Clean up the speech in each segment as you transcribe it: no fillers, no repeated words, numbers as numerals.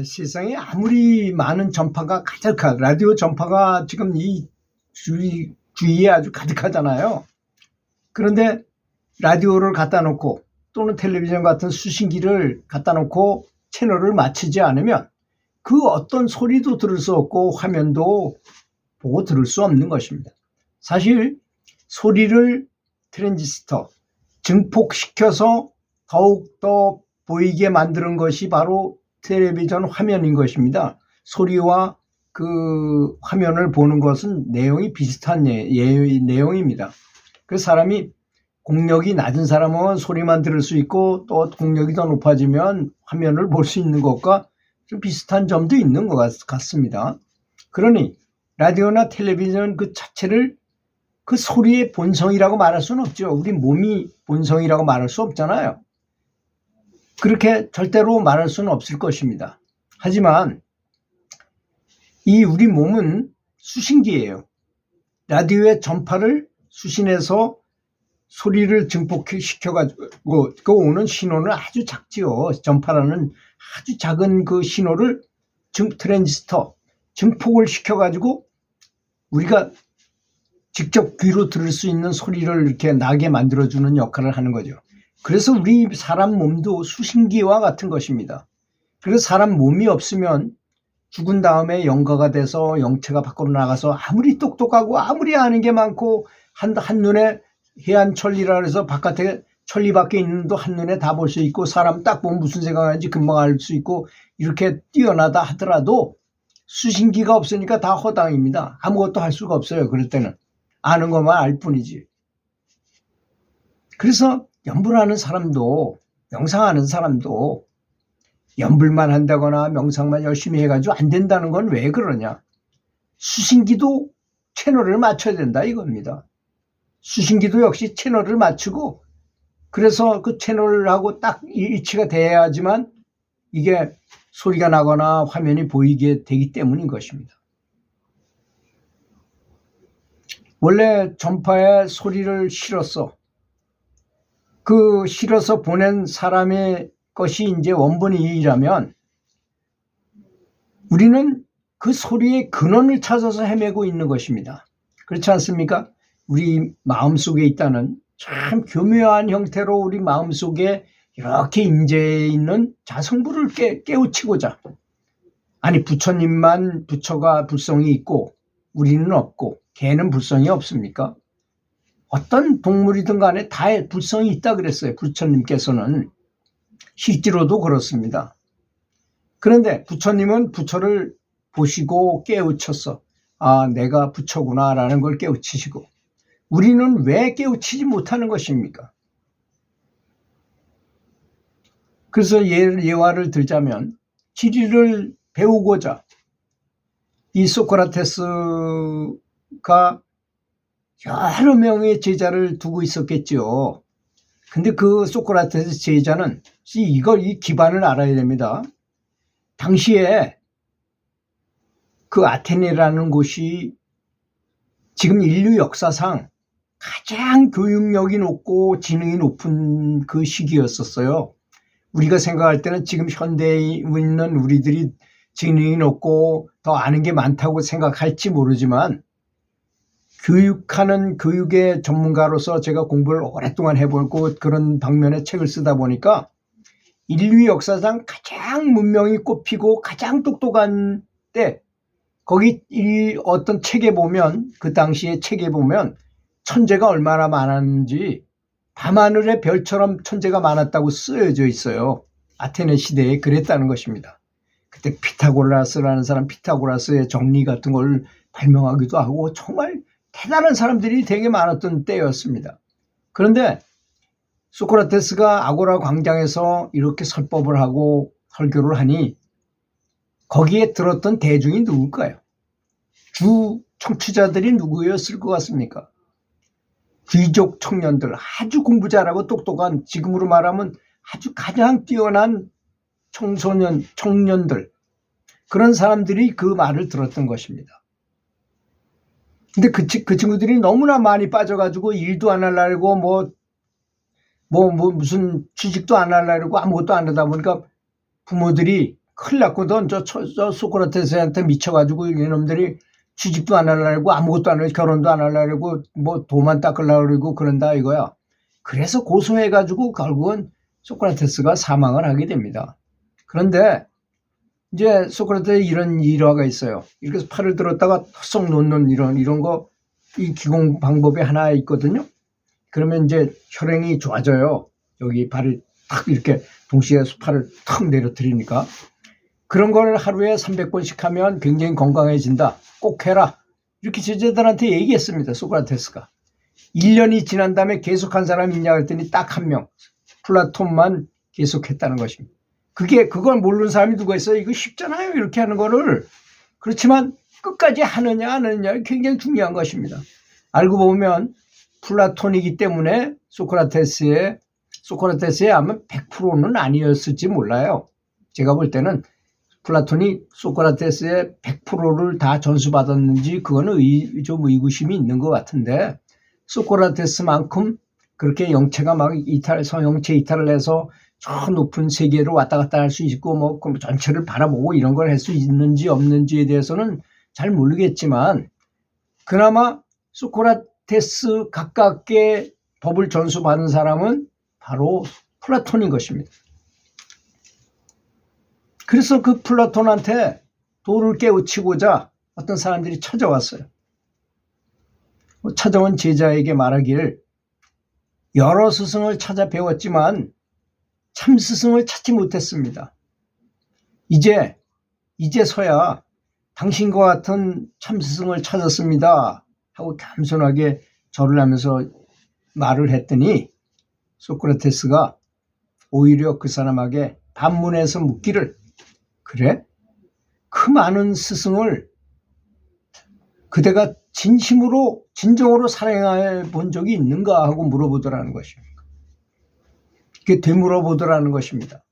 세상에 아무리 많은 전파가 라디오 전파가 지금 이 주위에 아주 가득하잖아요. 그런데 라디오를 갖다 놓고 또는 텔레비전 같은 수신기를 갖다 놓고 채널을 맞추지 않으면 그 어떤 소리도 들을 수 없고 화면도 보고 들을 수 없는 것입니다. 사실 소리를 트랜지스터, 증폭시켜서 더욱더 보이게 만드는 것이 바로 텔레비전 화면인 것입니다. 소리와 그 화면을 보는 것은 내용이 비슷한 내용입니다. 그 사람이 공력이 낮은 사람은 소리만 들을 수 있고 또 공력이 더 높아지면 화면을 볼 수 있는 것과 좀 비슷한 점도 있는 것 같습니다. 그러니 라디오나 텔레비전 그 자체를 그 소리의 본성이라고 말할 수는 없죠. 우리 몸이 본성이라고 말할 수 없잖아요. 그렇게 절대로 말할 수는 없을 것입니다. 하지만 이 우리 몸은 수신기예요. 라디오의 전파를 수신해서 소리를 증폭시켜가지고 그 오는 신호는 아주 작지요. 전파라는 아주 작은 그 신호를 트랜지스터 증폭을 시켜가지고 우리가 직접 귀로 들을 수 있는 소리를 이렇게 나게 만들어주는 역할을 하는 거죠. 그래서 우리 사람 몸도 수신기와 같은 것입니다. 그래서 사람 몸이 없으면 죽은 다음에 영가가 돼서 영체가 밖으로 나가서 아무리 똑똑하고 아무리 아는 게 많고 한눈에 해안천리라 해서 바깥에 천리 밖에 있는 것도 한눈에 다 볼 수 있고 사람 딱 보면 무슨 생각하는지 금방 알 수 있고 이렇게 뛰어나다 하더라도 수신기가 없으니까 다 허당입니다. 아무것도 할 수가 없어요. 그럴 때는 아는 것만 알 뿐이지. 그래서 연불하는 사람도 명상하는 사람도 연불만 한다거나 명상만 열심히 해가지고 안 된다는 건 왜 그러냐. 수신기도 채널을 맞춰야 된다 이겁니다. 수신기도 역시 채널을 맞추고 그래서 그 채널하고 딱 일치가 돼야지만 이게 소리가 나거나 화면이 보이게 되기 때문인 것입니다. 원래 전파에 소리를 실어서 보낸 사람의 것이 이제 원본이라면 우리는 그 소리의 근원을 찾아서 헤매고 있는 것입니다. 그렇지 않습니까? 우리 마음속에 있다는 참 교묘한 형태로 우리 마음속에 이렇게 임재해 있는 자성부를 깨우치고자 아니 부처님만 부처가 불성이 있고 우리는 없고 개는 불성이 없습니까? 어떤 동물이든 간에 다 불성이 있다 그랬어요. 부처님께서는 실제로도 그렇습니다. 그런데 부처님은 부처를 보시고 깨우쳤어. 아, 내가 부처구나 라는 걸 깨우치시고 우리는 왜 깨우치지 못하는 것입니까? 그래서 예화를 들자면 지리를 배우고자 이 소크라테스가 여러 명의 제자를 두고 있었겠죠. 근데 그 소크라테스 제자는 이 기반을 알아야 됩니다. 당시에 그 아테네라는 곳이 지금 인류 역사상 가장 교육력이 높고 지능이 높은 그 시기였었어요. 우리가 생각할 때는 지금 현대에 있는 우리들이 지능이 높고 더 아는 게 많다고 생각할지 모르지만 교육의 전문가로서 제가 공부를 오랫동안 해보고 그런 방면의 책을 쓰다 보니까 인류 역사상 가장 문명이 꼽히고 가장 똑똑한 때 거기 어떤 책에 보면 그 당시의 책에 보면 천재가 얼마나 많았는지 밤하늘의 별처럼 천재가 많았다고 쓰여져 있어요. 아테네 시대에 그랬다는 것입니다. 그때 피타고라스라는 사람 피타고라스의 정리 같은 걸 발명하기도 하고 정말 대단한 사람들이 되게 많았던 때였습니다. 그런데 소크라테스가 아고라 광장에서 이렇게 설법을 하고 설교를 하니 거기에 들었던 대중이 누굴까요? 주 청취자들이 누구였을 것 같습니까? 귀족 청년들, 아주 공부 잘하고 똑똑한, 지금으로 말하면 아주 가장 뛰어난 청년들, 그런 사람들이 그 말을 들었던 것입니다. 근데 그 친구들이 너무나 많이 빠져가지고 일도 안 하려고 무슨 취직도 안 하려고 아무것도 안 하다 보니까 부모들이 큰일 났거든. 저 소크라테스한테 미쳐가지고 이놈들이 취직도 안 하려고 아무것도 안 하려고 결혼도 안 하려고 뭐 도만 닦으려고 그러고 그런다 이거야. 그래서 고소해가지고 결국은 소크라테스가 사망을 하게 됩니다. 그런데 이제 소크라테스 이런 일화가 있어요. 이렇게 팔을 들었다가 헛석 놓는 이런 거 이 기공 방법이 하나 있거든요. 그러면 이제 혈행이 좋아져요. 여기 발을 탁 이렇게 동시에 팔을 탁 내려뜨리니까. 그런 걸 하루에 300번씩 하면 굉장히 건강해진다. 꼭 해라. 이렇게 제자들한테 얘기했습니다. 소크라테스가. 1년이 지난 다음에 계속한 사람이 있냐 그랬더니 딱 한 명. 플라톤만 계속했다는 것입니다. 그걸 모르는 사람이 누가 있어요? 이거 쉽잖아요. 이렇게 하는 거를. 그렇지만 끝까지 하느냐 안 하느냐 굉장히 중요한 것입니다. 알고 보면 플라톤이기 때문에 소크라테스의 아마 100%는 아니었을지 몰라요. 제가 볼 때는 플라톤이 소크라테스의 100%를 다 전수받았는지 그거는 좀 의구심이 있는 것 같은데 소크라테스만큼 그렇게 영체가 막 성영체 이탈을 해서 저 높은 세계로 왔다 갔다 할 수 있고 뭐 전체를 바라보고 이런 걸 할 수 있는지 없는지에 대해서는 잘 모르겠지만 그나마 소크라테스 가깝게 법을 전수받은 사람은 바로 플라톤인 것입니다. 그래서 그 플라톤한테 도를 깨우치고자 어떤 사람들이 찾아왔어요. 찾아온 제자에게 말하기를 여러 스승을 찾아 배웠지만 참 스승을 찾지 못했습니다. 이제서야 당신과 같은 참 스승을 찾았습니다. 하고 겸손하게 절을 하면서 말을 했더니 소크라테스가 오히려 그 사람에게 반문해서 묻기를 그래? 그 많은 스승을 그대가 진정으로 사랑해 본 적이 있는가 하고 물어보더라는 것입니다. 이렇게 되물어보더라는 것입니다.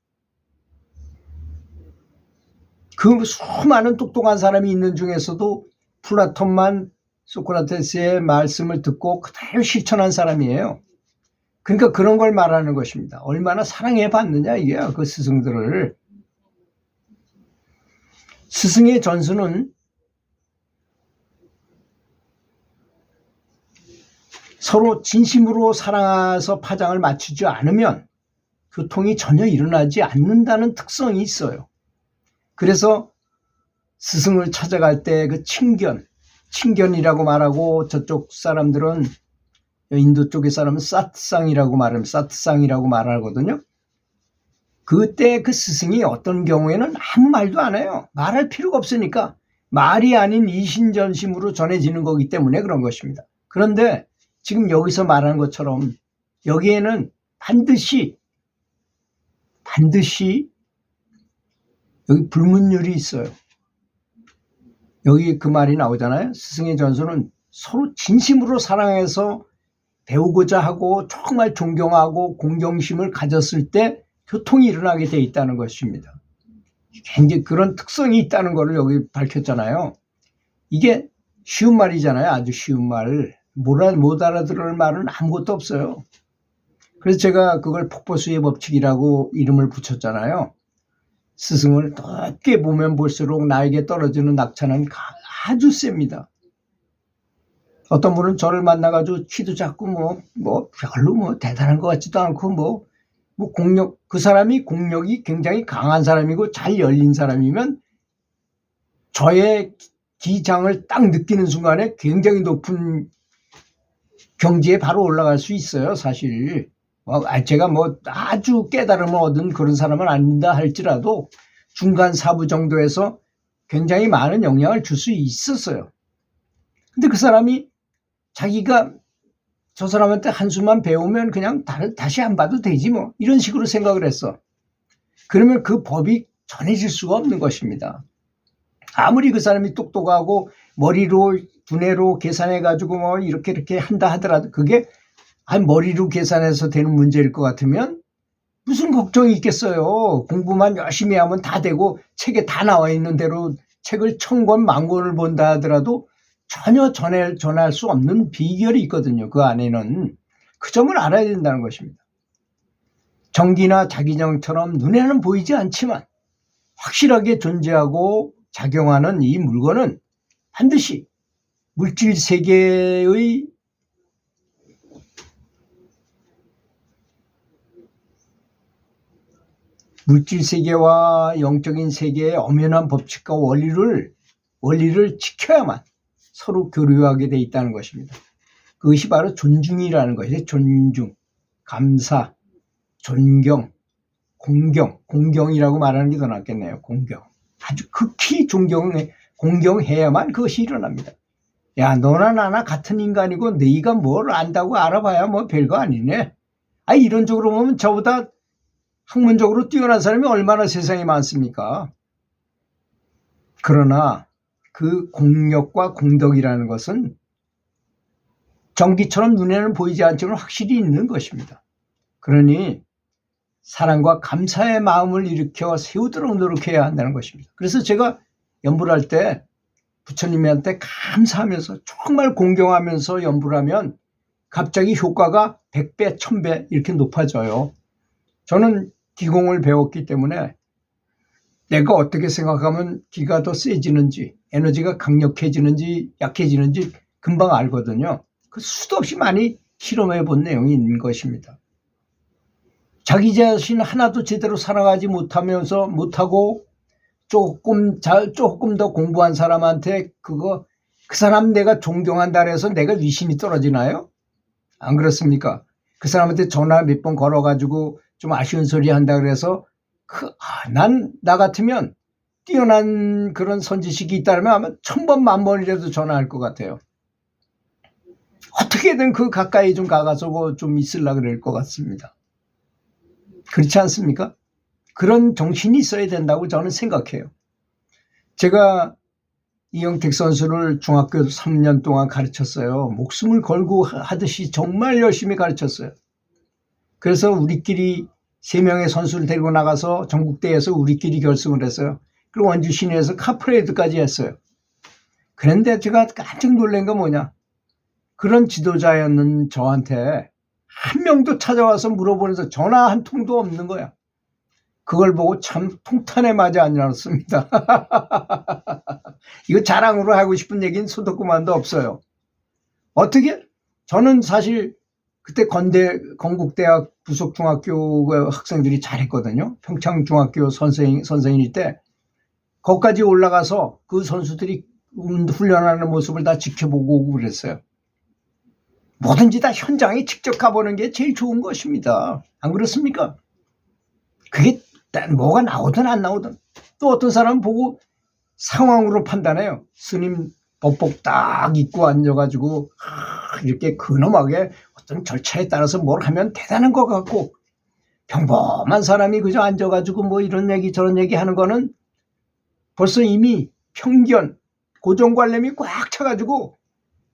그 수많은 똑똑한 사람이 있는 중에서도 플라톤만 소크라테스의 말씀을 듣고 그대로 실천한 사람이에요. 그러니까 그런 걸 말하는 것입니다. 얼마나 사랑해 봤느냐 이게요. 그 스승들을. 스승의 전수는 서로 진심으로 사랑해서 파장을 맞추지 않으면 교통이 전혀 일어나지 않는다는 특성이 있어요. 그래서 스승을 찾아갈 때 그 친견이라고 말하고 저쪽 사람들은 인도 쪽의 사람은 사트상이라고 말하거든요. 그때 그 스승이 어떤 경우에는 아무 말도 안 해요. 말할 필요가 없으니까 말이 아닌 이신전심으로 전해지는 거기 때문에 그런 것입니다. 그런데 지금 여기서 말하는 것처럼 여기에는 반드시 여기 불문율이 있어요. 여기 그 말이 나오잖아요. 스승의 전수는 서로 진심으로 사랑해서 배우고자 하고 정말 존경하고 공경심을 가졌을 때 교통이 일어나게 돼 있다는 것입니다. 굉장히 그런 특성이 있다는 것을 여기 밝혔잖아요. 이게 쉬운 말이잖아요. 아주 쉬운 말. 못 알아들을 말은 아무것도 없어요. 그래서 제가 그걸 폭포수의 법칙이라고 이름을 붙였잖아요. 스승을 높게 보면 볼수록 나에게 떨어지는 낙차는 아주 셉니다. 어떤 분은 저를 만나가지고 키도 작고 별로 대단한 것 같지도 않고 그 사람이 공력이 굉장히 강한 사람이고 잘 열린 사람이면 저의 기장을 딱 느끼는 순간에 굉장히 높은 경지에 바로 올라갈 수 있어요, 사실. 제가 아주 깨달음을 얻은 그런 사람은 아닌다 할지라도 중간 사부 정도에서 굉장히 많은 영향을 줄 수 있었어요. 근데 그 사람이 자기가 저 사람한테 한수만 배우면 그냥 다시 안 봐도 되지 이런 식으로 생각을 했어. 그러면 그 법이 전해질 수가 없는 것입니다. 아무리 그 사람이 똑똑하고 머리로 두뇌로 계산해가지고 이렇게 한다 하더라도 그게 머리로 계산해서 되는 문제일 것 같으면 무슨 걱정이 있겠어요. 공부만 열심히 하면 다 되고 책에 다 나와 있는 대로 책을 1000권 만권을 본다 하더라도 전혀 전할 수 없는 비결이 있거든요. 그 안에는. 그 점을 알아야 된다는 것입니다. 정기나 자기정처럼 눈에는 보이지 않지만 확실하게 존재하고 작용하는 이 물건은 반드시 물질 세계의 물질 세계와 영적인 세계의 엄연한 법칙과 원리를 지켜야만 서로 교류하게 돼 있다는 것입니다. 그것이 바로 존중이라는 것이죠. 존중, 감사, 존경, 공경이라고 말하는 게 더 낫겠네요. 공경. 아주 극히 공경해야만 그것이 일어납니다. 야, 너나 나나 같은 인간이고 네가 뭘 안다고 알아봐야 뭐 별거 아니네. 이런 쪽으로 보면 저보다 학문적으로 뛰어난 사람이 얼마나 세상에 많습니까? 그러나 그 공력과 공덕이라는 것은 전기처럼 눈에는 보이지 않지만 확실히 있는 것입니다. 그러니 사랑과 감사의 마음을 일으켜 세우도록 노력해야 한다는 것입니다. 그래서 제가 연불 할 때 부처님한테 감사하면서 정말 공경하면서 연불 하면 갑자기 효과가 100배, 1000배 이렇게 높아져요. 저는 기공을 배웠기 때문에 내가 어떻게 생각하면 기가 더 세지는지 에너지가 강력해지는지 약해지는지 금방 알거든요. 그 수도 없이 많이 실험해 본 내용이 있는 것입니다. 자기 자신 하나도 제대로 살아가지 못하고 조금 더 공부한 사람한테 그 사람 내가 존경한다 해서 내가 위신이 떨어지나요? 안 그렇습니까? 그 사람한테 전화 몇 번 걸어가지고 좀 아쉬운 소리 한다 그래서 나 같으면 뛰어난 그런 선지식이 있다면 아마 1000번, 10,000번이라도 전화할 것 같아요. 어떻게든 그 가까이 좀 가가서 좀 있으려고 그럴 것 같습니다. 그렇지 않습니까? 그런 정신이 있어야 된다고 저는 생각해요. 제가 이영택 선수를 중학교 3년 동안 가르쳤어요. 목숨을 걸고 하듯이 정말 열심히 가르쳤어요. 그래서 우리끼리 3명의 선수를 데리고 나가서 전국대회에서 우리끼리 결승을 했어요. 그리고 원주 시내에서 카프레이드까지 했어요. 그런데 제가 깜짝 놀란 건 뭐냐. 그런 지도자였는 저한테 한 명도 찾아와서 물어보면서 전화 한 통도 없는 거야. 그걸 보고 참 통탄에 맞아 앉았습니다. 이거 자랑으로 하고 싶은 얘기는 소득구만도 없어요. 어떻게? 저는 사실 그때 건국대학 부속중학교 학생들이 잘했거든요. 평창중학교 선생일 때 거기까지 올라가서 그 선수들이 훈련하는 모습을 다 지켜보고 오고 그랬어요. 뭐든지 다 현장에 직접 가보는 게 제일 좋은 것입니다. 안 그렇습니까? 그게 뭐가 나오든 안 나오든 또 어떤 사람 보고 상황으로 판단해요. 스님 법복 딱 입고 앉아가지고 이렇게 근엄하게 어떤 절차에 따라서 뭘 하면 대단한 것 같고 평범한 사람이 그저 앉아가지고 뭐 이런 얘기 저런 얘기 하는 거는 벌써 이미 편견, 고정관념이 꽉 차가지고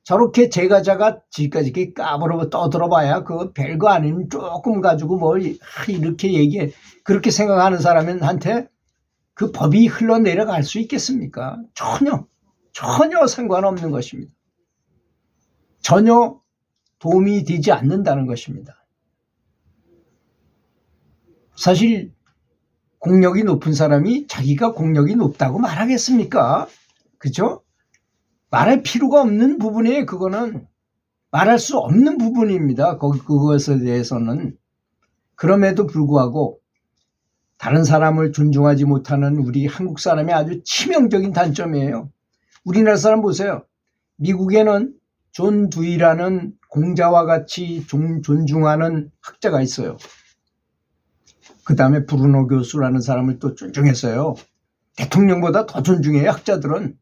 저렇게 제가자가 지금까지 이렇게 까불어 떠들어봐야 그 별거 아닌 조금 가지고 뭐 이렇게 얘기해 그렇게 생각하는 사람한테 그 법이 흘러내려갈 수 있겠습니까? 전혀 상관없는 것입니다. 전혀 도움이 되지 않는다는 것입니다. 사실 공력이 높은 사람이 자기가 공력이 높다고 말하겠습니까? 그죠? 말할 필요가 없는 부분이에요. 그거는 말할 수 없는 부분입니다. 그것에 대해서는. 그럼에도 불구하고 다른 사람을 존중하지 못하는 우리 한국 사람의 아주 치명적인 단점이에요. 우리나라 사람 보세요. 미국에는 존 두이라는 공자와 같이 존중하는 학자가 있어요. 그 다음에 브루노 교수라는 사람을 또 존중했어요. 대통령보다 더 존중해요, 학자들은.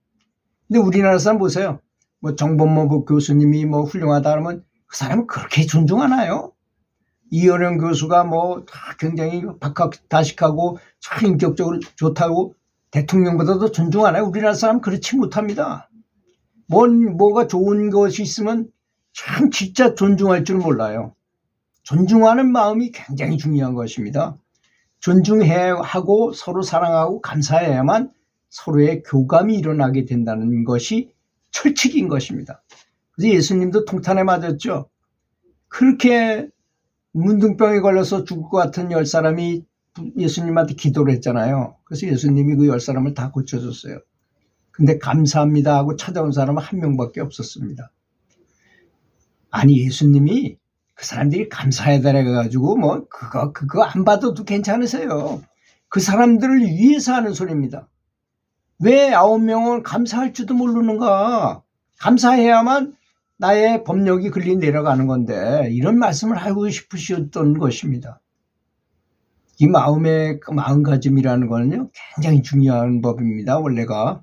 근데 우리나라 사람 보세요. 뭐 정범모 교수님이 뭐 훌륭하다 그러면 그 사람은 그렇게 존중하나요? 이어령 교수가 뭐 굉장히 박학다식하고 참 인격적으로 좋다고 대통령보다 더 존중하나요? 우리나라 사람 그렇지 못합니다. 뭐가 좋은 것이 있으면 참 진짜 존중할 줄 몰라요. 존중하는 마음이 굉장히 중요한 것입니다. 존중하고 서로 사랑하고 감사해야만 서로의 교감이 일어나게 된다는 것이 철칙인 것입니다. 그래서 예수님도 통탄에 맞았죠. 그렇게 문둥병에 걸려서 죽을 것 같은 10사람이 예수님한테 기도를 했잖아요. 그래서 예수님이 그 10사람을 다 고쳐줬어요. 근데 감사합니다 하고 찾아온 사람은 한 명밖에 없었습니다. 아니 예수님이 그 사람들이 감사해달라 해가지고 뭐 그거 안 받아도 괜찮으세요. 그 사람들을 위해서 하는 소리입니다. 왜 9명은 감사할 줄도 모르는가? 감사해야만 나의 법력이 글리 내려가는 건데 이런 말씀을 하고 싶으셨던 것입니다. 이 마음의 마음가짐이라는 거는요 굉장히 중요한 법입니다. 원래가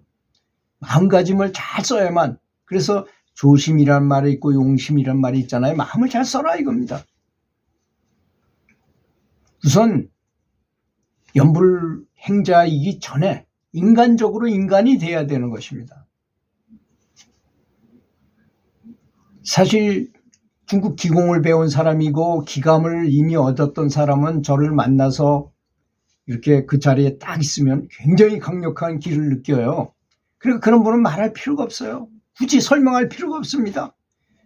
마음가짐을 잘 써야만, 그래서 조심이란 말이 있고 용심이란 말이 있잖아요. 마음을 잘 써라 이겁니다. 우선 연불행자이기 전에 인간적으로 인간이 돼야 되는 것입니다. 사실 중국 기공을 배운 사람이고 기감을 이미 얻었던 사람은 저를 만나서 이렇게 그 자리에 딱 있으면 굉장히 강력한 기를 느껴요. 그리고 그런 분은 말할 필요가 없어요. 굳이 설명할 필요가 없습니다.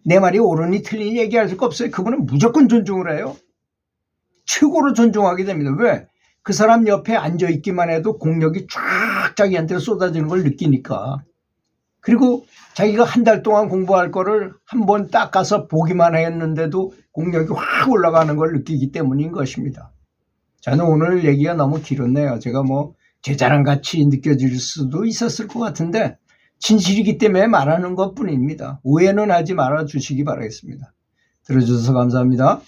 내 말이 옳으니 틀리니 얘기할 수가 없어요. 그분은 무조건 존중을 해요. 최고로 존중하게 됩니다. 왜? 그 사람 옆에 앉아있기만 해도 공력이 쫙 자기한테 쏟아지는 걸 느끼니까. 그리고 자기가 한 달 동안 공부할 거를 한번 딱 가서 보기만 했는데도 공력이 확 올라가는 걸 느끼기 때문인 것입니다. 저는 오늘 얘기가 너무 길었네요. 제가 뭐 제 자랑같이 느껴질 수도 있었을 것 같은데 진실이기 때문에 말하는 것 뿐입니다. 오해는 하지 말아 주시기 바라겠습니다. 들어주셔서 감사합니다.